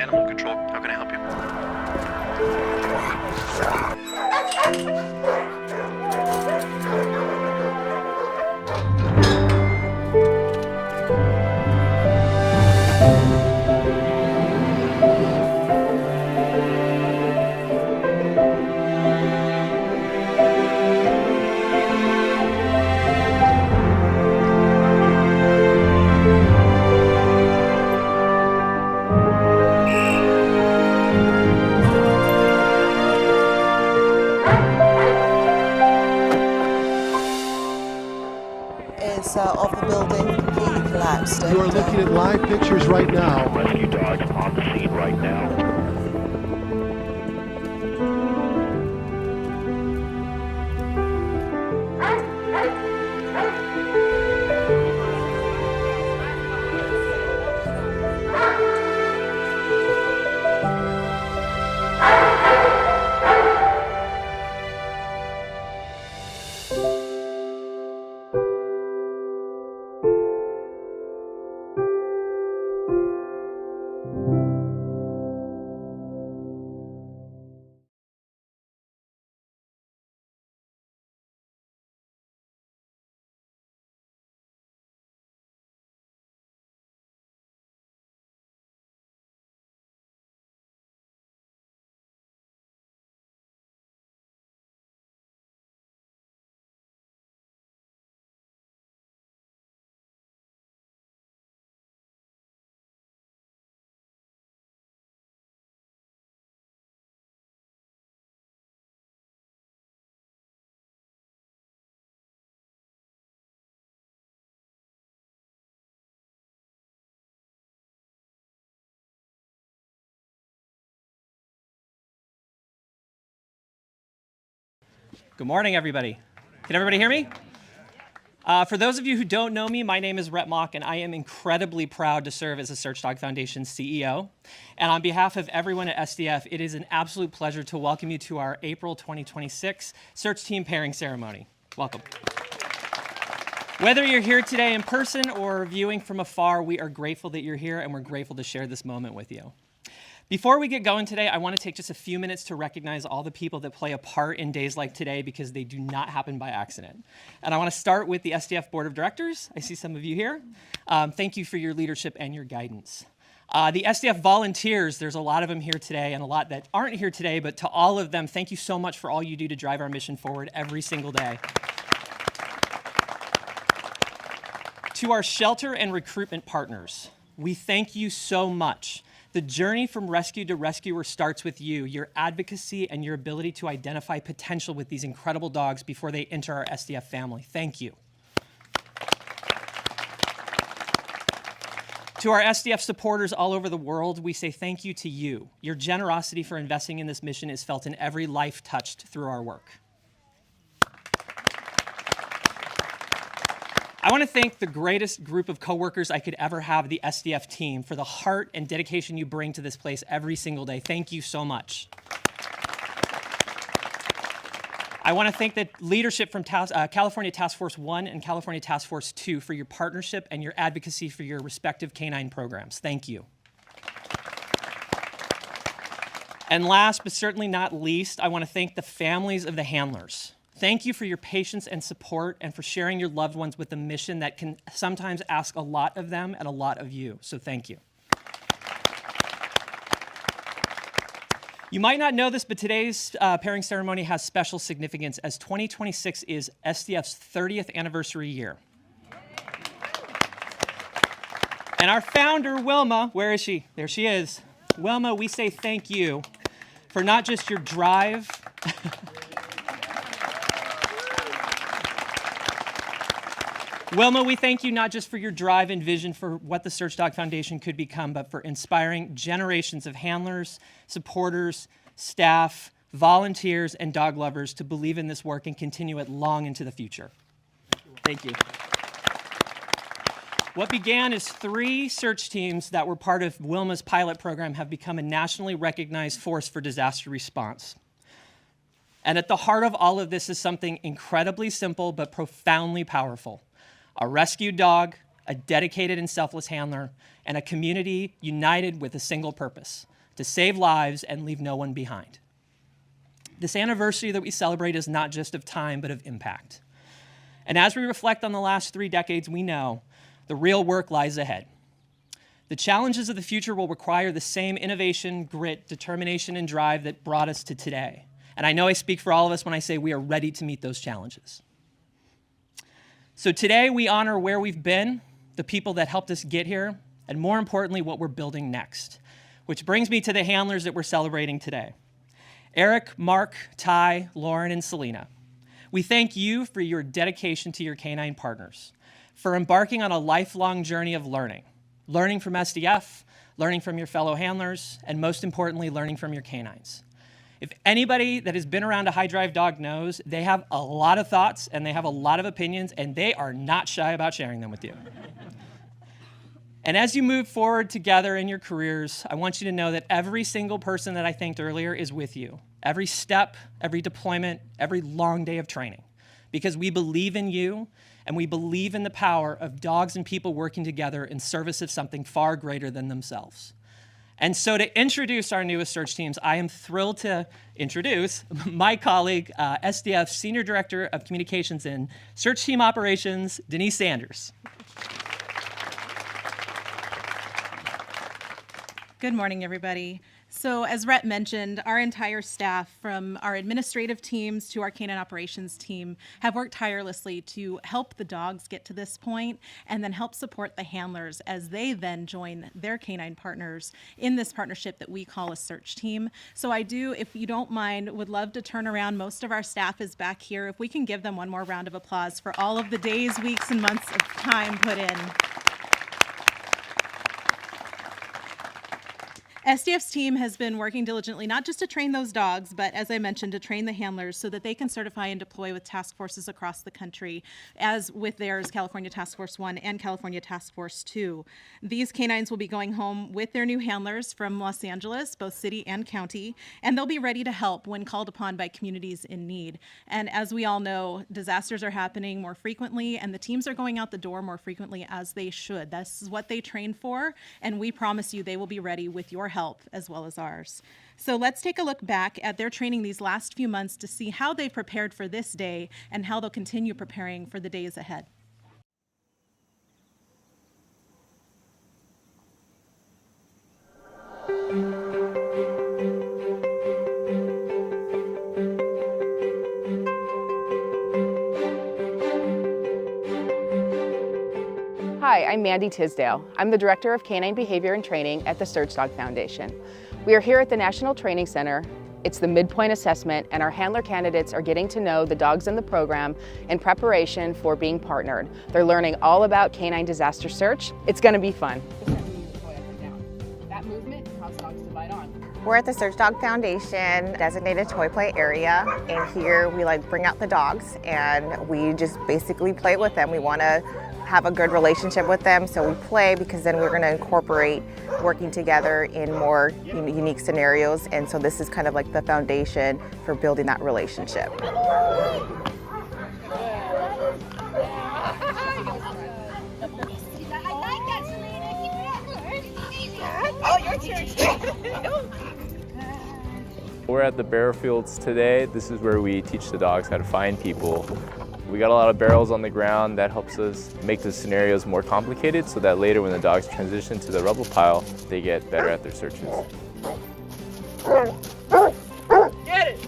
Animal control. How can I help you? Of the building completely collapsed. You are looking at live pictures right now. Rescue dogs on the scene right now. Good morning, everybody. Can everybody hear me? For those of you who don't know me, my name is Rhett Mock, and I am incredibly proud to serve as the Search Dog Foundation's CEO. And on behalf of everyone at SDF, it is an absolute pleasure to welcome you to our April 2026 Search Team Pairing Ceremony. Welcome. Whether you're here today in person or viewing from afar, we are grateful that you're here, and we're grateful to share this moment with you. Before we get going today, I want to take just a few minutes to recognize all the people that play a part in days like today because they do not happen by accident. And I want to start with the SDF Board of Directors. I see some of you here. Thank you for your leadership and your guidance. The SDF volunteers, there's a lot of them here today and a lot that aren't here today, but to all of them, thank you so much for all you do to drive our mission forward every single day. To our shelter and recruitment partners, we thank you so much. The journey from rescue to rescuer starts with you, your advocacy and your ability to identify potential with these incredible dogs before they enter our SDF family. Thank you. To our SDF supporters all over the world, we say thank you to you. Your generosity for investing in this mission is felt in every life touched through our work. I want to thank the greatest group of coworkers I could ever have, the SDF team, for the heart and dedication you bring to this place every single day. Thank you so much. I want to thank the leadership from California Task Force 1 and California Task Force 2 for your partnership and your advocacy for your respective canine programs. Thank you. And last but certainly not least, I want to thank the families of the handlers. Thank you for your patience and support and for sharing your loved ones with a mission that can sometimes ask a lot of them and a lot of you. So thank you. You might not know this, but today's pairing ceremony has special significance as 2026 is SDF's 30th anniversary year. And our founder, Wilma, where is she? There she is. Wilma, we say thank you for not just your drive, Wilma, we thank you not just for your drive and vision for what the Search Dog Foundation could become, but for inspiring generations of handlers, supporters, staff, volunteers, and dog lovers to believe in this work and continue it long into the future. Thank you. What began as 3 search teams that were part of Wilma's pilot program have become a nationally recognized force for disaster response. And at the heart of all of this is something incredibly simple but profoundly powerful. A rescued dog, a dedicated and selfless handler, and a community united with a single purpose: to save lives and leave no one behind. This anniversary that we celebrate is not just of time, but of impact. And as we reflect on the last 3 decades, we know the real work lies ahead. The challenges of the future will require the same innovation, grit, determination, and drive that brought us to today. And I know I speak for all of us when I say we are ready to meet those challenges. So today we honor where we've been, the people that helped us get here, and more importantly, what we're building next. Which brings me to the handlers that we're celebrating today. Eric, Mark, Ty, Lauren, and Selena. We thank you for your dedication to your canine partners, for embarking on a lifelong journey of learning from SDF, learning from your fellow handlers, and most importantly, learning from your canines. If anybody that has been around a high drive dog knows, they have a lot of thoughts and they have a lot of opinions, and they are not shy about sharing them with you. And as you move forward together in your careers, I want you to know that every single person that I thanked earlier is with you. Every step, every deployment, every long day of training. Because we believe in you, and we believe in the power of dogs and people working together in service of something far greater than themselves. And so to introduce our newest search teams, I am thrilled to introduce my colleague, SDF Senior Director of Communications and Search Team Operations, Denise Sanders. Good morning, everybody. So as Rhett mentioned, our entire staff, from our administrative teams to our canine operations team, have worked tirelessly to help the dogs get to this point and then help support the handlers as they then join their canine partners in this partnership that we call a search team. So I do, if you don't mind, would love to turn around. Most of our staff is back here. If we can give them one more round of applause for all of the days, weeks, and months of time put in. SDF's team has been working diligently, not just to train those dogs, but as I mentioned, to train the handlers so that they can certify and deploy with task forces across the country, as with theirs, California Task Force 1 and California Task Force 2. These canines will be going home with their new handlers from Los Angeles, both city and county, and they'll be ready to help when called upon by communities in need. And as we all know, disasters are happening more frequently, and the teams are going out the door more frequently, as they should. This is what they train for, and we promise you they will be ready with your help as well as ours. So let's take a look back at their training these last few months to see how they've prepared for this day and how they'll continue preparing for the days ahead. Hi, I'm Mandy Tisdale. I'm the Director of Canine Behavior and Training at the Search Dog Foundation. We are here at the National Training Center. It's the midpoint assessment, and our handler candidates are getting to know the dogs in the program in preparation for being partnered. They're learning all about canine disaster search. It's going to be fun. That movement causes dogs to bite on. We're at the Search Dog Foundation designated toy play area, and here we bring out the dogs and we just basically play with them. We want to have a good relationship with them, so we play because then we're going to incorporate working together in more unique scenarios, and so this is kind of like the foundation for building that relationship. We're at the barrel fields today. This is where we teach the dogs how to find people. We got a lot of barrels on the ground. That helps us make the scenarios more complicated so that later when the dogs transition to the rubble pile, they get better at their searches. Get it!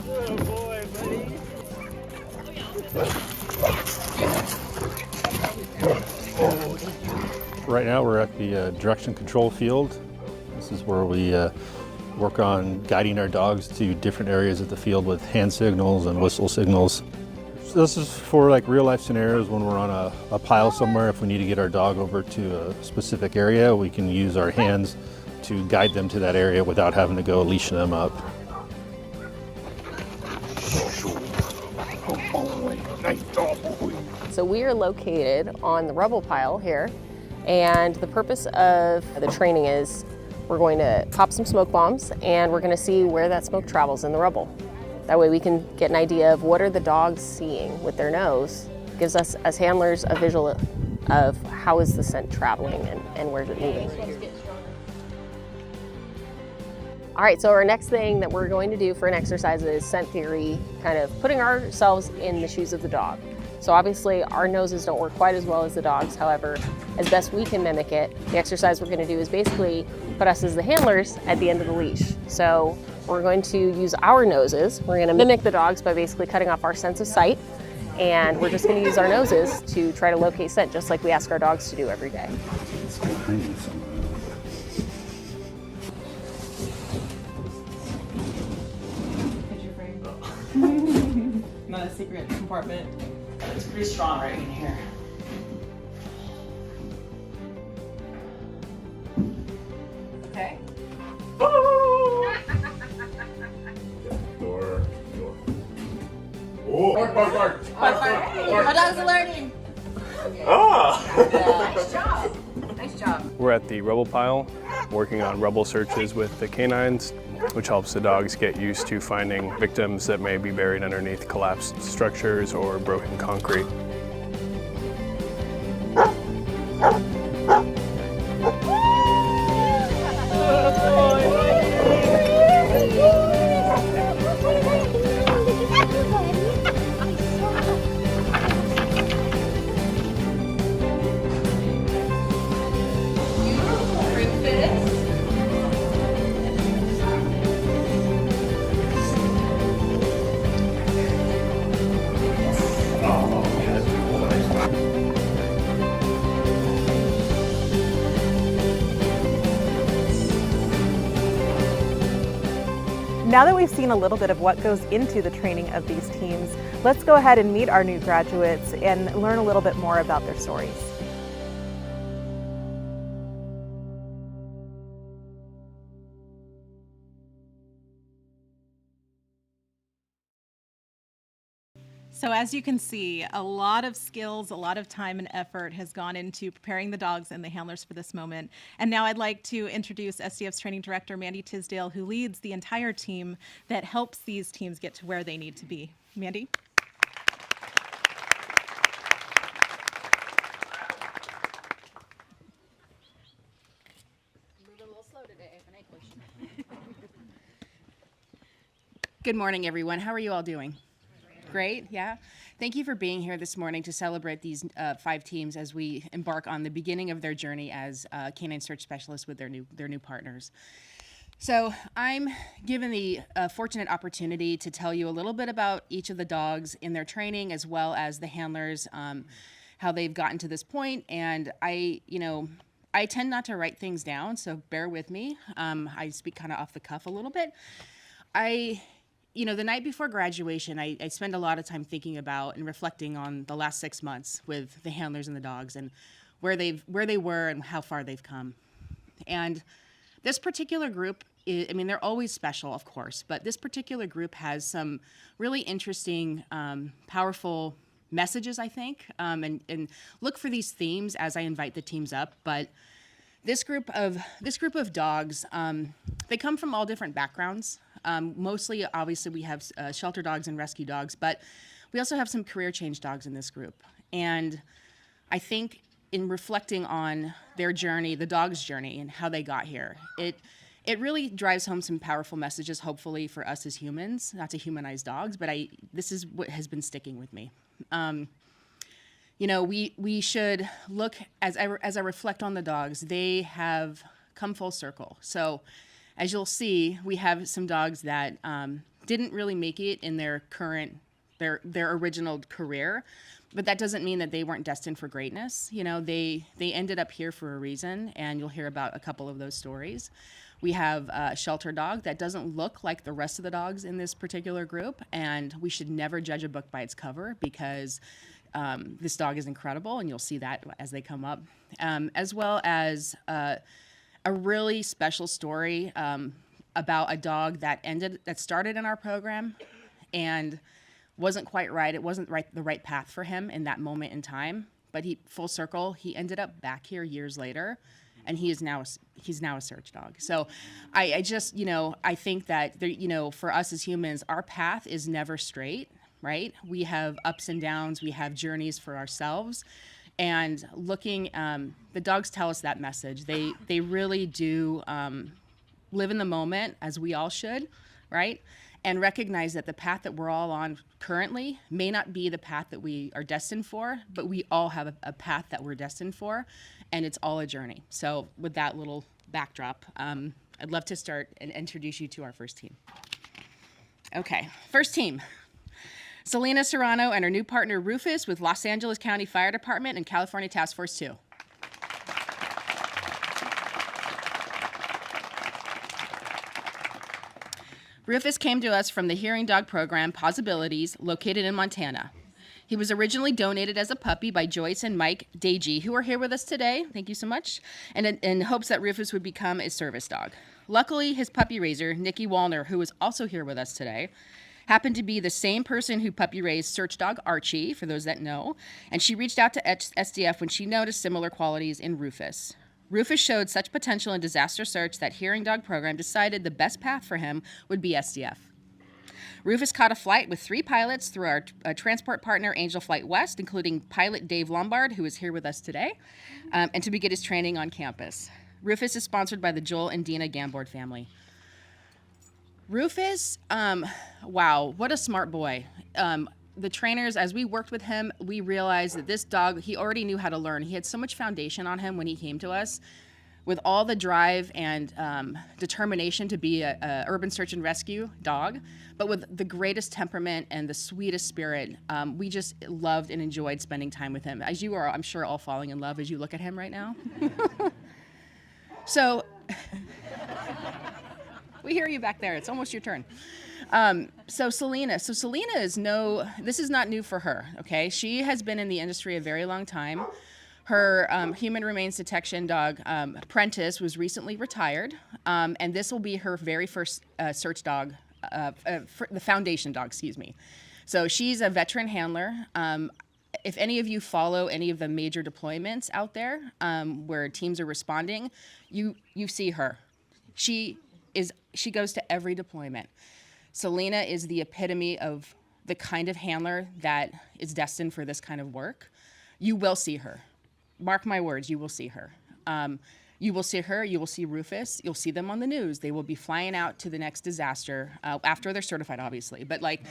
Oh boy, buddy. Right now we're at the direction control field. This is where we work on guiding our dogs to different areas of the field with hand signals and whistle signals. This is for real life scenarios when we're on a pile somewhere. If we need to get our dog over to a specific area, we can use our hands to guide them to that area without having to go leash them up. So we are located on the rubble pile here, and the purpose of the training is we're going to pop some smoke bombs and we're going to see where that smoke travels in the rubble. That way we can get an idea of what are the dogs seeing with their nose. Gives us as handlers a visual of how is the scent traveling and where's it moving. All right, so our next thing that we're going to do for an exercise is scent theory, kind of putting ourselves in the shoes of the dog. So obviously our noses don't work quite as well as the dog's. However, as best we can mimic it, the exercise we're going to do is basically put us as the handlers at the end of the leash. So we're going to use our noses. We're going to mimic the dogs by basically cutting off our sense of sight. And we're just going to use our noses to try to locate scent, just like we ask our dogs to do every day. Not a secret compartment. It's pretty strong right in here. Okay. Door. Oh, bark. My dogs are learning. Ah! Nice job. We're at the rubble pile, working on rubble searches with the canines, which helps the dogs get used to finding victims that may be buried underneath collapsed structures or broken concrete. Now that we've seen a little bit of what goes into the training of these teams, let's go ahead and meet our new graduates and learn a little bit more about their stories. So as you can see, a lot of skills, a lot of time and effort has gone into preparing the dogs and the handlers for this moment. And now I'd like to introduce SDF's training director, Mandy Tisdale, who leads the entire team that helps these teams get to where they need to be. Mandy? Good morning, everyone. How are you all doing? Great, yeah. Thank you for being here this morning to celebrate these 5 teams as we embark on the beginning of their journey as canine search specialists with their new partners. So I'm given the fortunate opportunity to tell you a little bit about each of the dogs in their training, as well as the handlers, how they've gotten to this point. And I tend not to write things down, so bear with me. I speak kind of off the cuff a little bit. The night before graduation, I spend a lot of time thinking about and reflecting on the last 6 months with the handlers and the dogs and where they were and how far they've come. And this particular group, they're always special, of course, but this particular group has some really interesting, powerful messages, I think, and look for these themes as I invite the teams up. But this group of dogs, they come from all different backgrounds. Mostly, obviously, we have shelter dogs and rescue dogs, but we also have some career change dogs in this group. And I think in reflecting on their journey, the dog's journey, and how they got here, it really drives home some powerful messages, hopefully, for us as humans, not to humanize dogs, but this is what has been sticking with me. We should look, as I reflect on the dogs, they have come full circle. So as you'll see, we have some dogs that didn't really make it in their original career, but that doesn't mean that they weren't destined for greatness. They ended up here for a reason, and you'll hear about a couple of those stories. We have a shelter dog that doesn't look like the rest of the dogs in this particular group, and we should never judge a book by its cover, because this dog is incredible, and you'll see that as they come up, as well as a really special story about a dog that started in our program and wasn't quite right. It wasn't the right path for him in that moment in time, but full circle, he ended up back here years later, and he's now a search dog. So I just, I think that for us as humans, our path is never straight, right? We have ups and downs, we have journeys for ourselves. And looking, the dogs tell us that message. They really do live in the moment, as we all should, right? And recognize that the path that we're all on currently may not be the path that we are destined for, but we all have a path that we're destined for, and it's all a journey. So with that little backdrop, I'd love to start and introduce you to our first team. Okay, first team. Selena Serrano and her new partner Rufus with Los Angeles County Fire Department and California Task Force 2. Rufus came to us from the hearing dog program Possibilities, located in Montana. He was originally donated as a puppy by Joyce and Mike Dagey, who are here with us today. Thank you so much. And in hopes that Rufus would become a service dog. Luckily, his puppy raiser, Nikki Wallner, who is also here with us today, happened to be the same person who puppy raised search dog Archie, for those that know, and she reached out to SDF when she noticed similar qualities in Rufus. Rufus showed such potential in disaster search that hearing dog program decided the best path for him would be SDF. Rufus caught a flight with 3 pilots through our transport partner, Angel Flight West, including pilot Dave Lombard, who is here with us today, and to begin his training on campus. Rufus is sponsored by the Joel and Dina Gambord family. Rufus, wow, what a smart boy. The trainers, as we worked with him, we realized that this dog, he already knew how to learn. He had so much foundation on him when he came to us, with all the drive and determination to be a urban search and rescue dog, but with the greatest temperament and the sweetest spirit. We just loved and enjoyed spending time with him, as you are, I'm sure, all falling in love as you look at him right now. So, we hear you back there. It's almost your turn. So Selena is this is not new for her, okay? She has been in the industry a very long time. Her human remains detection dog, Prentice, was recently retired, and this will be her very first search dog, the foundation dog, excuse me. So she's a veteran handler. If any of you follow any of the major deployments out there where teams are responding, you see her. She goes to every deployment. Selena is the epitome of the kind of handler that is destined for this kind of work. You will see her. Mark my words, you will see her. You will see her, you will see Rufus, you'll see them on the news. They will be flying out to the next disaster, after they're certified, obviously. But like,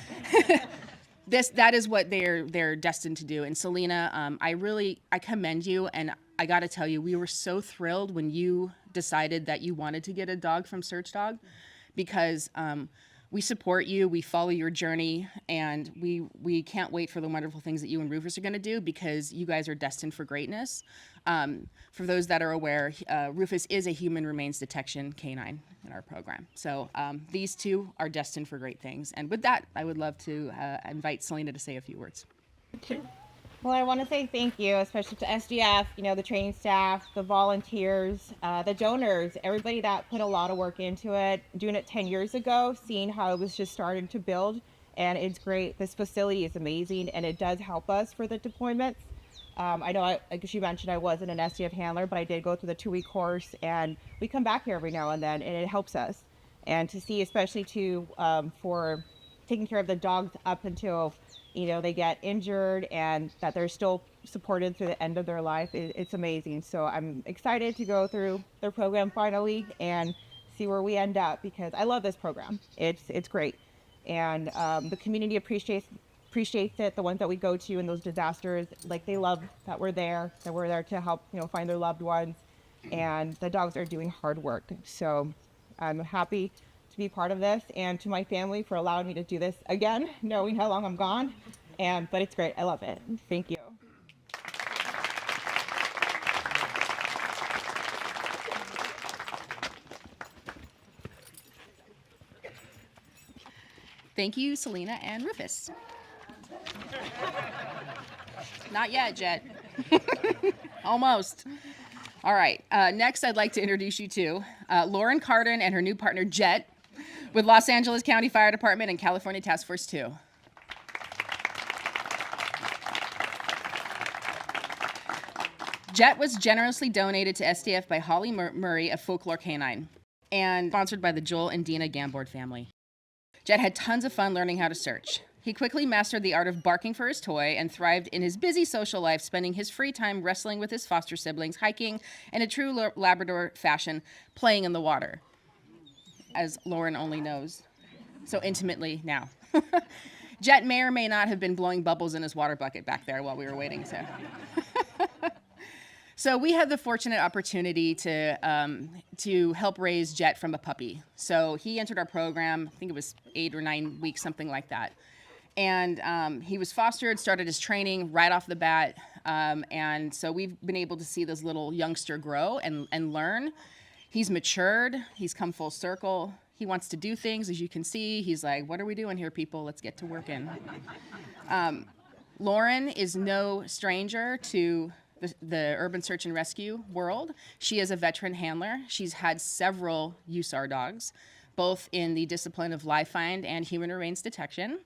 that is what they're destined to do. And Selena, I commend you, and I gotta tell you, we were so thrilled when you decided that you wanted to get a dog from Search Dog, because we support you, we follow your journey, and we can't wait for the wonderful things that you and Rufus are gonna do, because you guys are destined for greatness. For those that are aware, Rufus is a human remains detection canine in our program. So these two are destined for great things. And with that, I would love to invite Selena to say a few words. Well, I want to say thank you, especially to SDF, the training staff, the volunteers, the donors, everybody that put a lot of work into it, doing it 10 years ago, seeing how it was just starting to build. And it's great. This facility is amazing, and it does help us for the deployments. I know, like she mentioned, I wasn't an SDF handler, but I did go through the 2-week course, and we come back here every now and then, and it helps us. And to see, especially for taking care of the dogs up until they get injured, and that they're still supported through the end of their life, it's amazing. So I'm excited to go through their program finally and see where we end up, because I love this program. It's great, and the community appreciates it. The ones that we go to in those disasters, like, they love that we're there to help find their loved ones, and the dogs are doing hard work. So I'm happy to be part of this, and to my family for allowing me to do this again, knowing how long I'm gone. But it's great. I love it. Thank you. Thank you, Selena and Rufus. Not yet, Jet. Almost. All right. Next, I'd like to introduce you to Lauren Carden and her new partner, Jet, with Los Angeles County Fire Department and California Task Force 2. Jet was generously donated to SDF by Holly Murray of Folklore Canine, and sponsored by the Joel and Dina Gambord family. Jet had tons of fun learning how to search. He quickly mastered the art of barking for his toy and thrived in his busy social life, spending his free time wrestling with his foster siblings, hiking, and in true Labrador fashion, playing in the water, as Lauren only knows so intimately now. Jet may or may not have been blowing bubbles in his water bucket back there while we were waiting. So we had the fortunate opportunity to help raise Jet from a puppy. So he entered our program, I think it was 8 or 9 weeks, something like that. And he was fostered, started his training right off the bat. And so we've been able to see this little youngster grow and learn. He's matured. He's come full circle. He wants to do things, as you can see. He's like, what are we doing here, people? Let's get to working. Lauren is no stranger to the urban search and rescue world. She is a veteran handler. She's had several USAR dogs, both in the discipline of live find and human remains detection.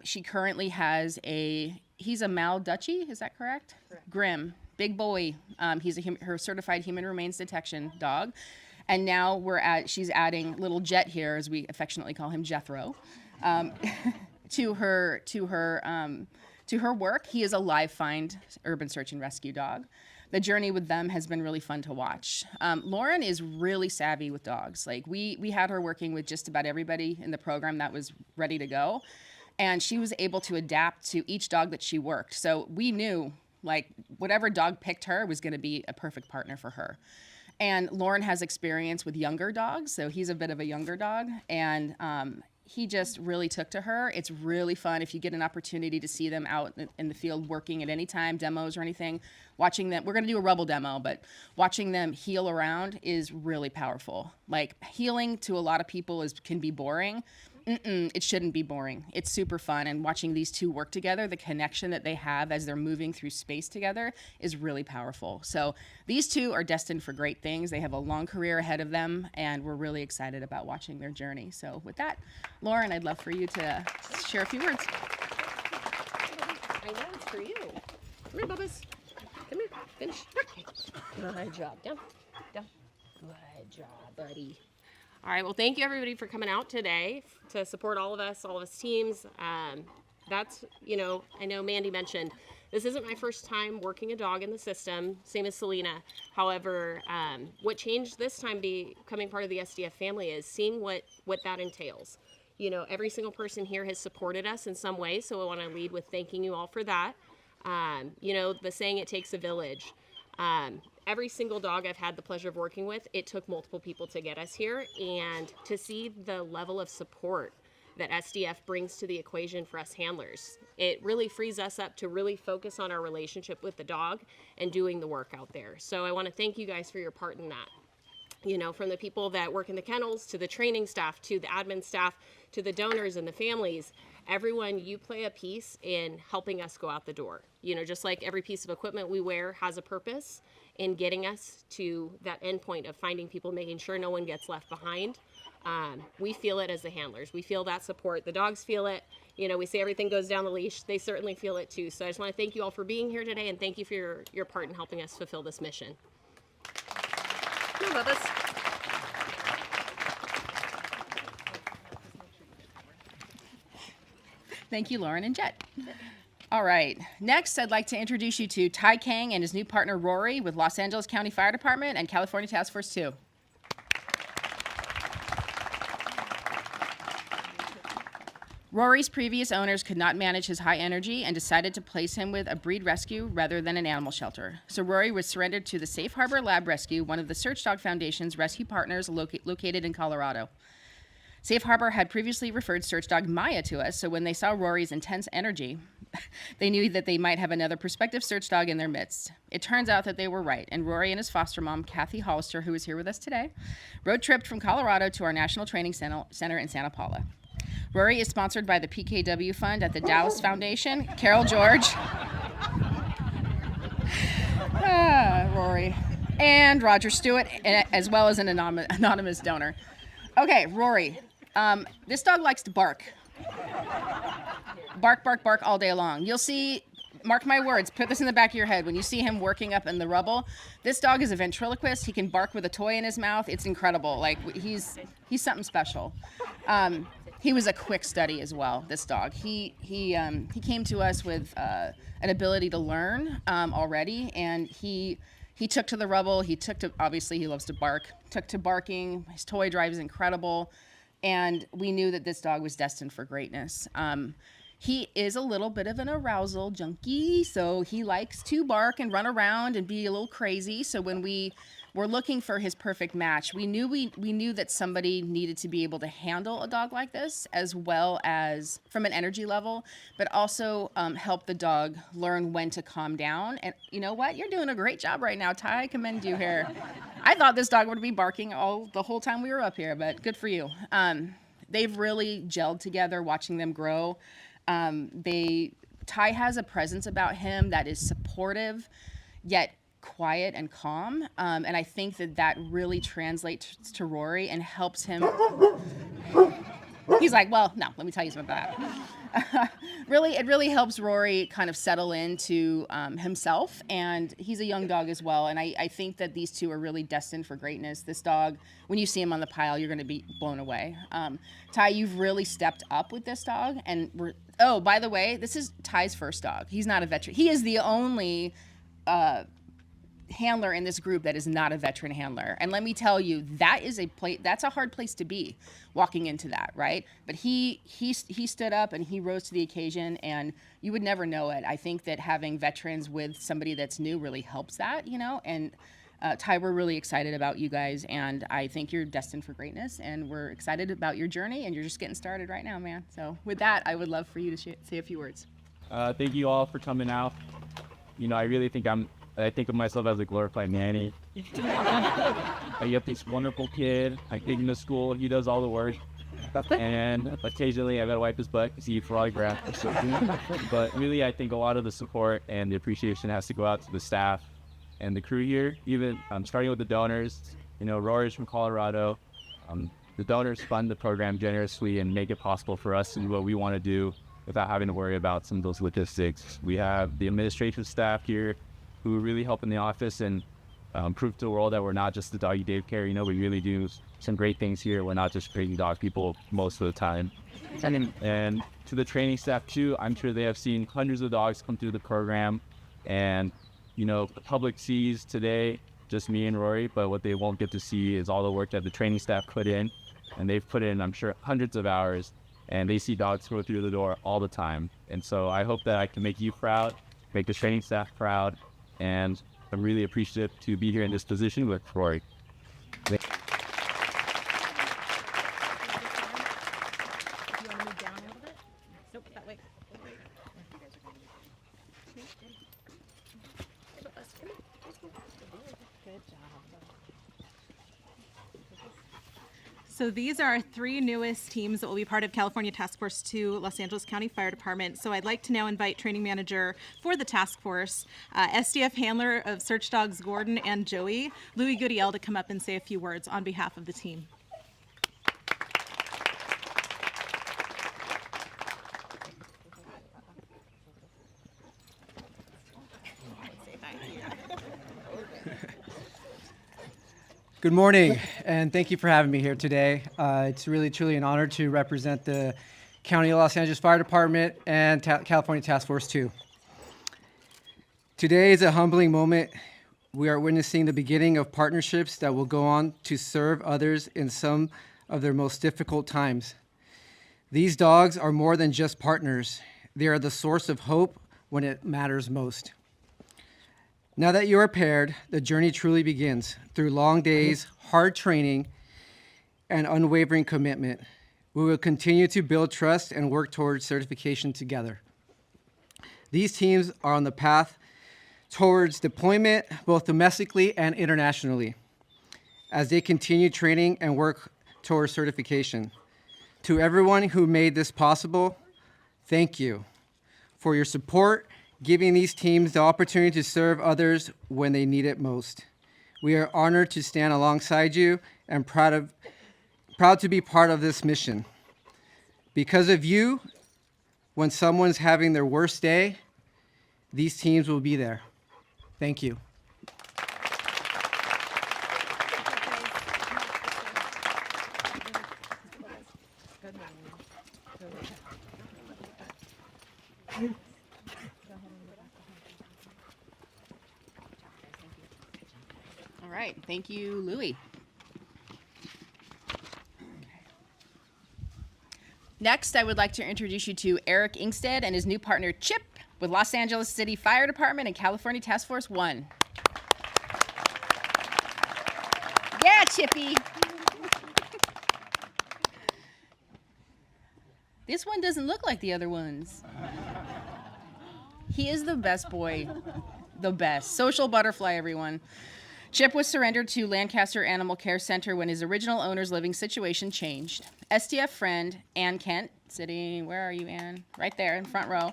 She currently has he's a Malducci, is that correct? Grim, big boy. He's her certified human remains detection dog. And now she's adding little Jet here, as we affectionately call him, Jethro, to her work. He is a live find urban search and rescue dog. The journey with them has been really fun to watch. Lauren is really savvy with dogs. Like we had her working with just about everybody in the program that was ready to go. And she was able to adapt to each dog that she worked. So we knew, like, whatever dog picked her was going to be a perfect partner for her. And Lauren has experience with younger dogs, so he's a bit of a younger dog. And he just really took to her. It's really fun if you get an opportunity to see them out in the field working at any time, demos or anything. Watching them, we're going to do a rubble demo, but watching them heel around is really powerful. Like, healing to a lot of people can be boring. It shouldn't be boring. It's super fun, and watching these two work together, the connection that they have as they're moving through space together is really powerful. So these two are destined for great things. They have a long career ahead of them, and we're really excited about watching their journey. So with that, Lauren, I'd love for you to share a few words. I know it's for you. Come here, Bubba's. Come here. Finish. Good job. Down. Down. Good job, buddy. All right, well, thank you everybody for coming out today to support all of us teams. That's, I know Mandy mentioned, this isn't my first time working a dog in the system, same as Selena. However, what changed this time becoming part of the SDF family is seeing what that entails. Every single person here has supported us in some way, so I want to lead with thanking you all for that. The saying, it takes a village. Every single dog I've had the pleasure of working with, it took multiple people to get us here, and to see the level of support that SDF brings to the equation for us handlers, it really frees us up to really focus on our relationship with the dog and doing the work out there. So I want to thank you guys for your part in that. From the people that work in the kennels, to the training staff, to the admin staff, to the donors and the families, everyone, you play a piece in helping us go out the door. Just like every piece of equipment we wear has a purpose in getting us to that end point of finding people, making sure no one gets left behind. We feel it as the handlers. We feel that support. The dogs feel it. We say everything goes down the leash. They certainly feel it too. So I just want to thank you all for being here today, and thank you for your part in helping us fulfill this mission. Come on, Bubba's. Thank you, Lauren and Jet. All right, next I'd like to introduce you to Ty Kang and his new partner Rory with Los Angeles County Fire Department and California Task Force 2. Rory's previous owners could not manage his high energy and decided to place him with a breed rescue rather than an animal shelter. So Rory was surrendered to the Safe Harbor Lab Rescue, one of the Search Dog Foundation's rescue partners located in Colorado. Safe Harbor had previously referred search dog Maya to us, so when they saw Rory's intense energy, they knew that they might have another prospective search dog in their midst. It turns out that they were right, and Rory and his foster mom, Kathy Hollister, who is here with us today, road tripped from Colorado to our National Training Center in Santa Paula. Rory is sponsored by the PKW Fund at the Dallas Foundation, Carol George, Rory, and Roger Stewart, as well as an anonymous donor. Okay, Rory. This dog likes to bark. Bark, bark, bark all day long. You'll see, mark my words, put this in the back of your head. When you see him working up in the rubble, this dog is a ventriloquist. He can bark with a toy in his mouth. It's incredible. Like, he's something special. He was a quick study as well, this dog. He came to us with an ability to learn already, and he took to the rubble. Obviously he loves to bark, took to barking. His toy drive is incredible, and we knew that this dog was destined for greatness. He is a little bit of an arousal junkie, so he likes to bark and run around and be a little crazy. So when we were looking for his perfect match, we knew that somebody needed to be able to handle a dog like this, as well as from an energy level, but also help the dog learn when to calm down. And you know what? You're doing a great job right now, Ty. I commend you here. I thought this dog would be barking the whole time we were up here, but good for you. They've really gelled together, watching them grow. Ty has a presence about him that is supportive, yet quiet and calm. And I think that really translates to Rory and helps him. He's like, well, no, let me tell you something about that. It really helps Rory kind of settle into himself, and he's a young dog as well. And I think that these two are really destined for greatness. This dog, when you see him on the pile, you're going to be blown away. Ty, you've really stepped up with this dog, and by the way, this is Ty's first dog. He's not a veteran. He is the only handler in this group that is not a veteran handler. And let me tell you, that's a hard place to be, walking into that, right? But he stood up and he rose to the occasion, and you would never know it. I think that having veterans with somebody that's new really helps that, and Ty, we're really excited about you guys, and I think you're destined for greatness, and we're excited about your journey, and you're just getting started right now, man. So with that, I would love for you to say a few words. Thank you all for coming out. I really think I think of myself as a glorified nanny. I get this wonderful kid. I take him to school. He does all the work. And occasionally I gotta wipe his butt because he eats raw grass. But really, I think a lot of the support and the appreciation has to go out to the staff and the crew here. Even starting with the donors. Rory's from Colorado. The donors fund the program generously and make it possible for us to do what we want to do without having to worry about some of those logistics. We have the administrative staff here who really help in the office and prove to the world that we're not just the doggy daycare. We really do some great things here. We're not just crazy dog people most of the time. And to the training staff too, I'm sure they have seen hundreds of dogs come through the program, and the public sees today just me and Rory, but what they won't get to see is all the work that the training staff put in, and they've put in, I'm sure, hundreds of hours, and they see dogs go through the door all the time. And so I hope that I can make you proud, make the training staff proud, and I'm really appreciative to be here in this position with Rory. So these are our three newest teams that will be part of California Task Force 2, Los Angeles County Fire Department. So I'd like to now invite training manager for the task force, SDF handler of Search Dogs Gordon and Joey, Louis Goodiel, to come up and say a few words on behalf of the team. Good morning, and thank you for having me here today. It's really, truly an honor to represent the County of Los Angeles Fire Department and California Task Force 2. Today is a humbling moment. We are witnessing the beginning of partnerships that will go on to serve others in some of their most difficult times. These dogs are more than just partners. They are the source of hope when it matters most. Now that you are paired, the journey truly begins. Through long days, hard training, and unwavering commitment, we will continue to build trust and work towards certification together. These teams are on the path towards deployment, both domestically and internationally, as they continue training and work towards certification. To everyone who made this possible, thank you for your support, giving these teams the opportunity to serve others when they need it most. We are honored to stand alongside you and proud to be part of this mission. Because of you, when someone's having their worst day, these teams will be there. Thank you. All right, thank you, Louie. Next, I would like to introduce you to Eric Ingstead and his new partner, Chip, with Los Angeles City Fire Department and California Task Force 1. Yeah, Chippy. This one doesn't look like the other ones. He is the best boy. The best. Social butterfly, everyone. Chip was surrendered to Lancaster Animal Care Center when his original owner's living situation changed. STF friend Ann Kent, sitting, where are you, Ann? Right there in front row,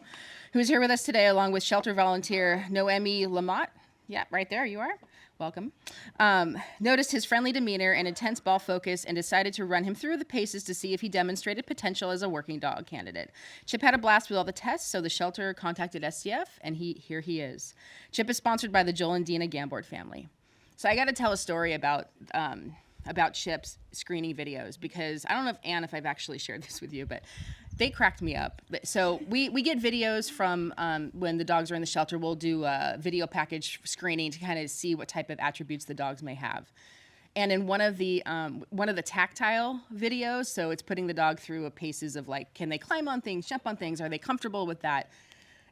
who's here with us today along with shelter volunteer Noemi Lamotte. Yeah, right there you are. Welcome. Noticed his friendly demeanor and intense ball focus and decided to run him through the paces to see if he demonstrated potential as a working dog candidate. Chip had a blast with all the tests, so the shelter contacted STF, and here he is. Chip is sponsored by the Joel and Dina Gambord family. So I got to tell a story about Chip's screening videos, because I don't know if I've actually shared this with you, but they cracked me up. So we get videos from when the dogs are in the shelter. We'll do a video package screening to kind of see what type of attributes the dogs may have. And in one of the tactile videos, so it's putting the dog through a paces of like, can they climb on things, jump on things, are they comfortable with that?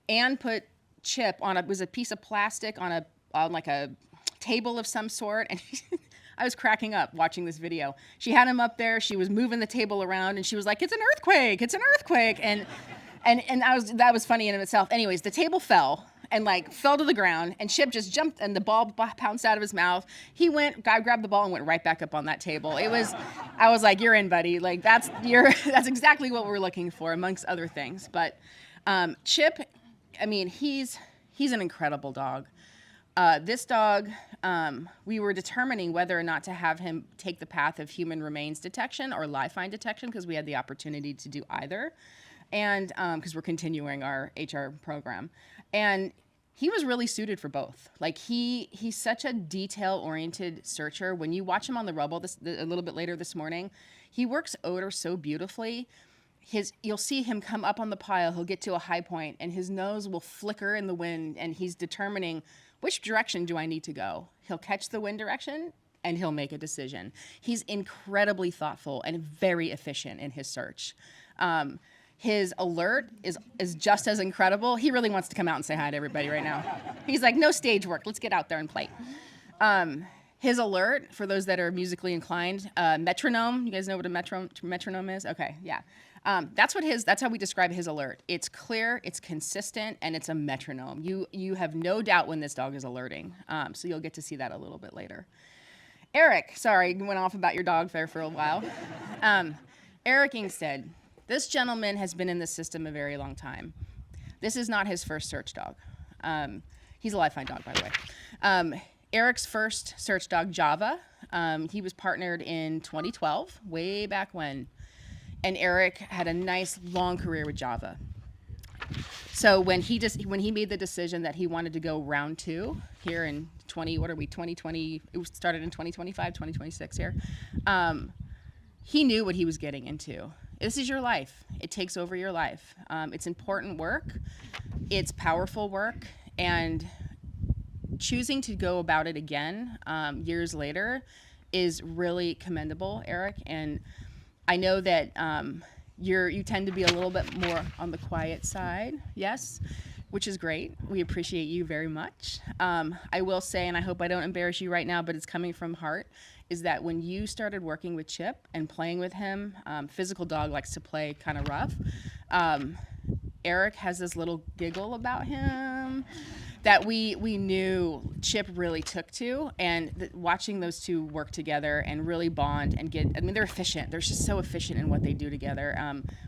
Anne put Chip on was a piece of plastic on like a table of some sort, and I was cracking up watching this video. She had him up there, she was moving the table around, and she was like, it's an earthquake, and that was funny in itself. Anyways, the table fell to the ground, and Chip just jumped, and the ball pounced out of his mouth. He grabbed the ball and went right back up on that table. I was like, you're in, buddy. Like that's exactly what we're looking for, amongst other things. But Chip, I mean, he's an incredible dog. This dog, we were determining whether or not to have him take the path of human remains detection or live find detection, because we had the opportunity to do either, and because we're continuing our HR program. And he was really suited for both. Like he's such a detail-oriented searcher. When you watch him on the rubble a little bit later this morning, he works odor so beautifully. You'll see him come up on the pile, he'll get to a high point, and his nose will flicker in the wind, and he's determining which direction do I need to go. He'll catch the wind direction, and he'll make a decision. He's incredibly thoughtful and very efficient in his search. His alert is just as incredible. He really wants to come out and say hi to everybody right now. He's like, no stage work, let's get out there and play. His alert, for those that are musically inclined, metronome. You guys know what a metronome is? Okay, yeah. That's how we describe his alert. It's clear, it's consistent, and it's a metronome. You have no doubt when this dog is alerting. So you'll get to see that a little bit later. Eric, sorry, went off about your dog there for a while. Eric Ingstead. This gentleman has been in the system a very long time. This is not his first search dog. He's a live find dog, by the way. Eric's first search dog, Java, he was partnered in 2012, way back when. And Eric had a nice long career with Java. So when he made the decision that he wanted to go round 2 here in 2020, it started in 2025, 2026 here. He knew what he was getting into. This is your life. It takes over your life. It's important work. It's powerful work. And choosing to go about it again years later is really commendable, Eric. And I know that you tend to be a little bit more on the quiet side, yes, which is great. We appreciate you very much. I will say, and I hope I don't embarrass you right now, but it's coming from heart, is that when you started working with Chip and playing with him, physical dog likes to play kind of rough. Eric has this little giggle about him that we knew Chip really took to, and watching those two work together and really bond and they're efficient. They're just so efficient in what they do together.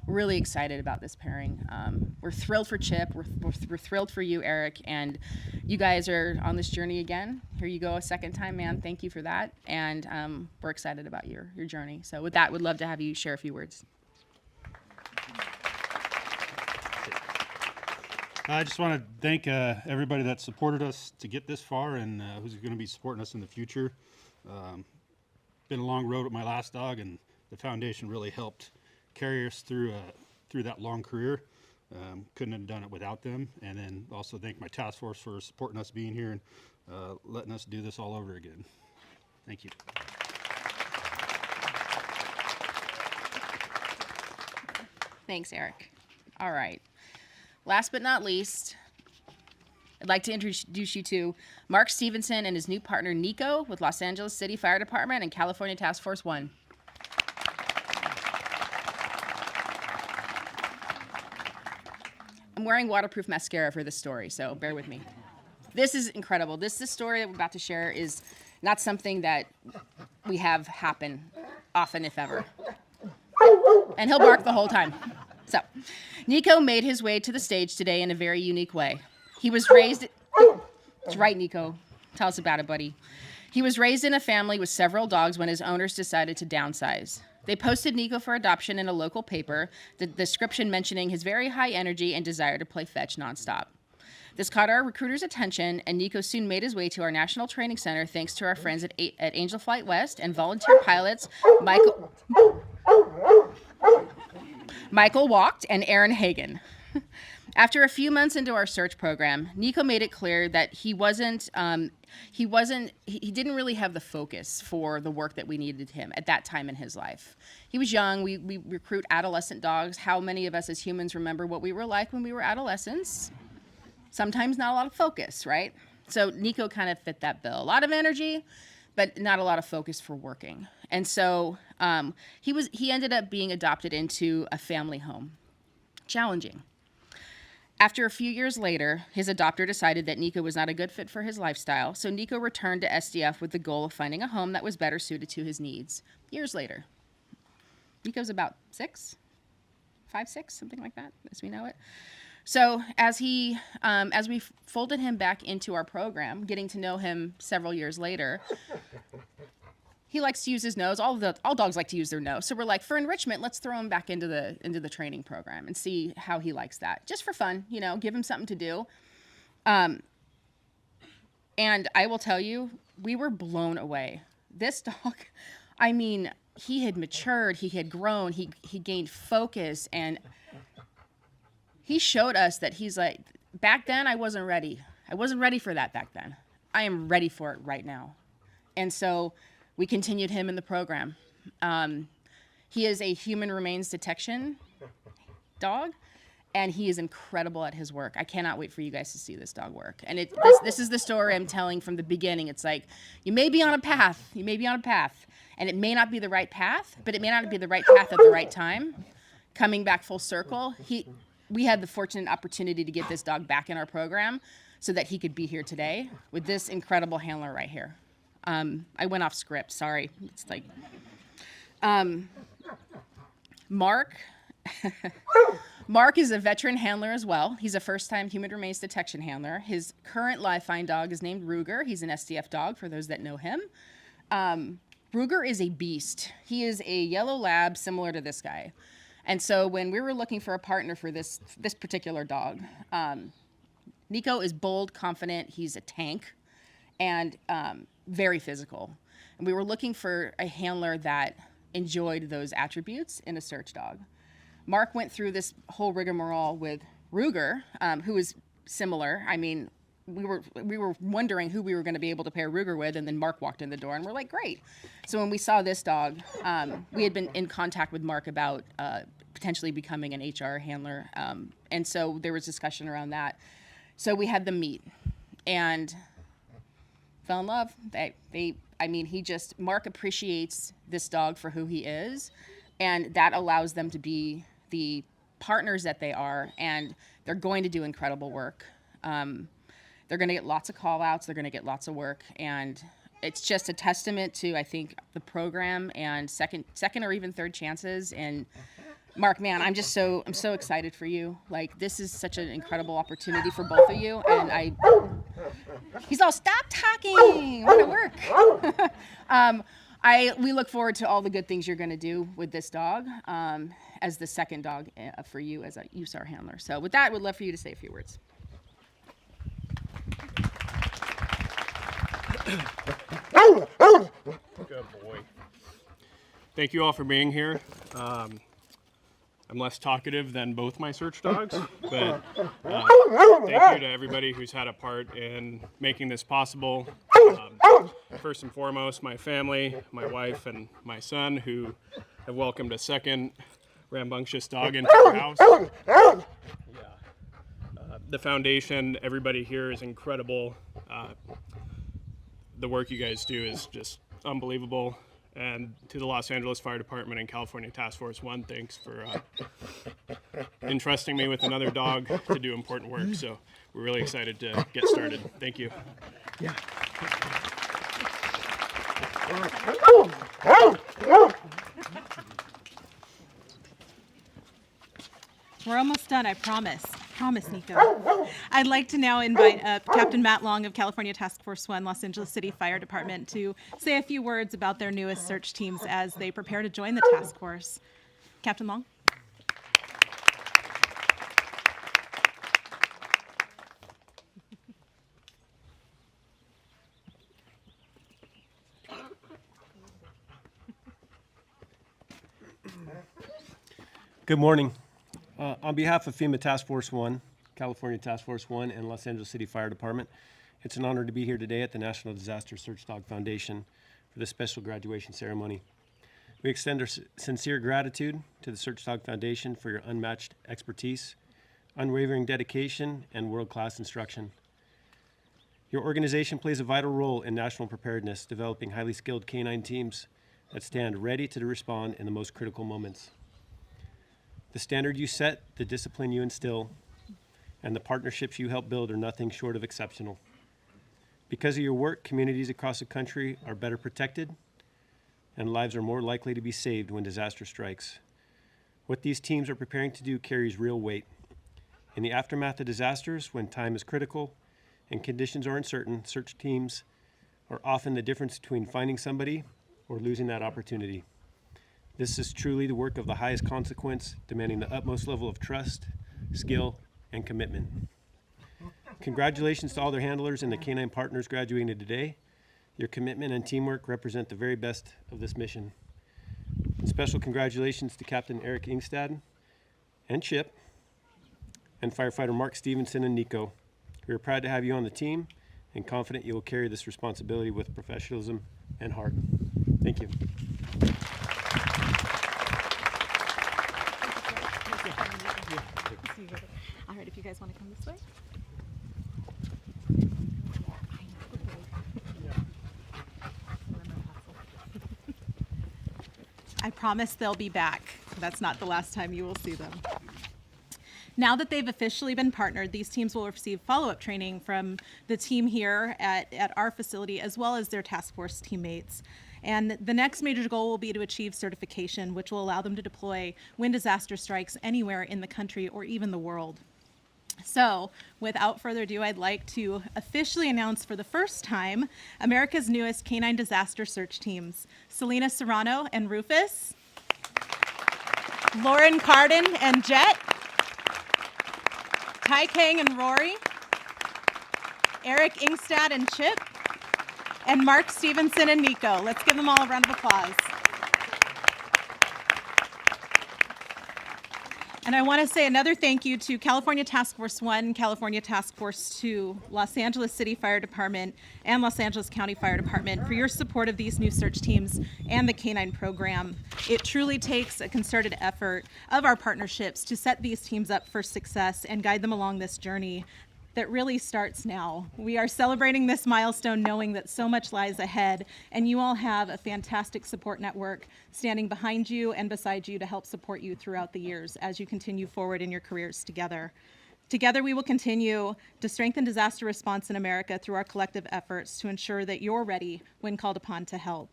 We're really excited about this pairing. We're thrilled for Chip. We're thrilled for you, Eric, and you guys are on this journey again. Here you go a second time, man. Thank you for that, and we're excited about your journey. So with that, we'd love to have you share a few words. I just want to thank everybody that supported us to get this far and who's going to be supporting us in the future. Been a long road with my last dog, and the foundation really helped carry us through that long career. Couldn't have done it without them. And then also thank my task force for supporting us being here and letting us do this all over again. Thank you. Thanks, Eric. All right. Last but not least, I'd like to introduce you to Mark Stevenson and his new partner, Nico, with Los Angeles City Fire Department and California Task Force 1. I'm wearing waterproof mascara for this story, so bear with me. This is incredible. This story that we're about to share is not something that we have happen often, if ever. And he'll bark the whole time. So, Nico made his way to the stage today in a very unique way. He was raised... That's right, Nico. Tell us about it, buddy. He was raised in a family with several dogs when his owners decided to downsize. They posted Nico for adoption in a local paper, the description mentioning his very high energy and desire to play fetch nonstop. This caught our recruiter's attention, and Nico soon made his way to our National Training Center thanks to our friends at Angel Flight West and volunteer pilots Michael Walked and Aaron Hagen. After a few months into our search program, Nico made it clear that he didn't really have the focus for the work that we needed him at that time in his life. He was young. We recruit adolescent dogs. How many of us as humans remember what we were like when we were adolescents? Sometimes not a lot of focus, right? So Nico kind of fit that bill. A lot of energy, but not a lot of focus for working. And so he ended up being adopted into a family home. Challenging. After a few years later, his adopter decided that Nico was not a good fit for his lifestyle, so Nico returned to SDF with the goal of finding a home that was better suited to his needs. Years later. Nico's about 6, something like that, as we know it. So as we folded him back into our program, getting to know him several years later, he likes to use his nose. All dogs like to use their nose. So we're like, for enrichment, let's throw him back into the training program and see how he likes that. Just for fun, give him something to do. And I will tell you, we were blown away. This dog, I mean, he had matured, he had grown, he gained focus, and he showed us that he's like, back then I wasn't ready. I wasn't ready for that back then. I am ready for it right now. And so we continued him in the program. He is a human remains detection dog, and he is incredible at his work. I cannot wait for you guys to see this dog work. And this is the story I'm telling from the beginning. It's like, you may be on a path, and it may not be the right path, but it may not be the right path at the right time. Coming back full circle, we had the fortunate opportunity to get this dog back in our program so that he could be here today with this incredible handler right here. I went off script, sorry. It's like, Mark is a veteran handler as well. He's a first-time human remains detection handler. His current live find dog is named Ruger. He's an SDF dog, for those that know him. Ruger is a beast. He is a yellow lab similar to this guy. And so when we were looking for a partner for this particular dog, Nico is bold, confident, he's a tank, and very physical. And we were looking for a handler that enjoyed those attributes in a search dog. Mark went through this whole rigmarole with Ruger, who is similar. I mean, we were wondering who we were going to be able to pair Ruger with, and then Mark walked in the door, and we're like, great. So when we saw this dog, we had been in contact with Mark about potentially becoming an HR handler, and so there was discussion around that. So we had them meet, and fell in love. Mark appreciates this dog for who he is, and that allows them to be the partners that they are, and they're going to do incredible work. They're going to get lots of call outs, they're going to get lots of work, and it's just a testament to, I think, the program and second or even third chances. And Mark, man, I'm so excited for you. Like, this is such an incredible opportunity for both of you, and he's all, stop talking, I want to work. We look forward to all the good things you're going to do with this dog as the second dog for you as a USAR handler. So with that, we'd love for you to say a few words. Good boy. Thank you all for being here. I'm less talkative than both my search dogs, but thank you to everybody who's had a part in making this possible. First and foremost, my family, my wife, and my son, who have welcomed a second rambunctious dog into our house. The foundation, everybody here is incredible. The work you guys do is just unbelievable. And to the Los Angeles Fire Department and California Task Force 1, thanks for entrusting me with another dog to do important work. So we're really excited to get started. Thank you. Yeah. We're almost done, I promise. Promise, Nico. I'd like to now invite Captain Matt Long of California Task Force 1, Los Angeles City Fire Department, to say a few words about their newest search teams as they prepare to join the task force. Captain Long? Good morning. On behalf of FEMA Task Force 1, California Task Force 1, and Los Angeles City Fire Department, it's an honor to be here today at the National Disaster Search Dog Foundation for this special graduation ceremony. We extend our sincere gratitude to the Search Dog Foundation for your unmatched expertise, unwavering dedication, and world-class instruction. Your organization plays a vital role in national preparedness, developing highly skilled canine teams that stand ready to respond in the most critical moments. The standard you set, the discipline you instill, and the partnerships you help build are nothing short of exceptional. Because of your work, communities across the country are better protected, and lives are more likely to be saved when disaster strikes. What these teams are preparing to do carries real weight. In the aftermath of disasters, when time is critical and conditions are uncertain, search teams are often the difference between finding somebody or losing that opportunity. This is truly the work of the highest consequence, demanding the utmost level of trust, skill, and commitment. Congratulations to all their handlers and the canine partners graduating today. Your commitment and teamwork represent the very best of this mission. And special congratulations to Captain Eric Ingstad and Chip, and firefighter Mark Stevenson and Nico. We are proud to have you on the team and confident you will carry this responsibility with professionalism and heart. Thank you. All right, if you guys want to come this way. I promise they'll be back. That's not the last time you will see them. Now that they've officially been partnered, these teams will receive follow-up training from the team here at our facility, as well as their task force teammates. And the next major goal will be to achieve certification, which will allow them to deploy when disaster strikes anywhere in the country or even the world. So, without further ado, I'd like to officially announce for the first time America's newest canine disaster search teams, Selena Serrano and Rufus, Lauren Carden and Jet, Tai Kang and Rory, Eric Ingstad and Chip, and Mark Stevenson and Nico. Let's give them all a round of applause. And I want to say another thank you to California Task Force 1, California Task Force 2, Los Angeles City Fire Department, and Los Angeles County Fire Department for your support of these new search teams and the canine program. It truly takes a concerted effort of our partnerships to set these teams up for success and guide them along this journey that really starts now. We are celebrating this milestone knowing that so much lies ahead, and you all have a fantastic support network standing behind you and beside you to help support you throughout the years as you continue forward in your careers together. Together, we will continue to strengthen disaster response in America through our collective efforts to ensure that you're ready when called upon to help.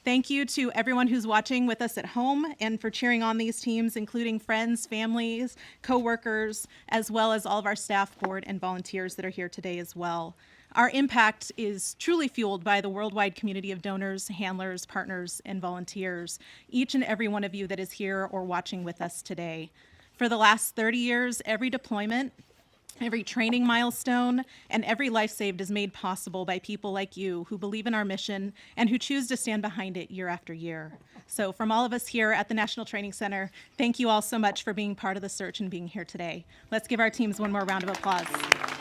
Thank you to everyone who's watching with us at home and for cheering on these teams, including friends, families, coworkers, as well as all of our staff, board, and volunteers that are here today as well. Our impact is truly fueled by the worldwide community of donors, handlers, partners, and volunteers, each and every one of you that is here or watching with us today. For the last 30 years, every deployment, Every training milestone and every life saved is made possible by people like you who believe in our mission and who choose to stand behind it year after year. So from all of us here at the National Training Center, thank you all so much for being part of the search and being here today. Let's give our teams one more round of applause.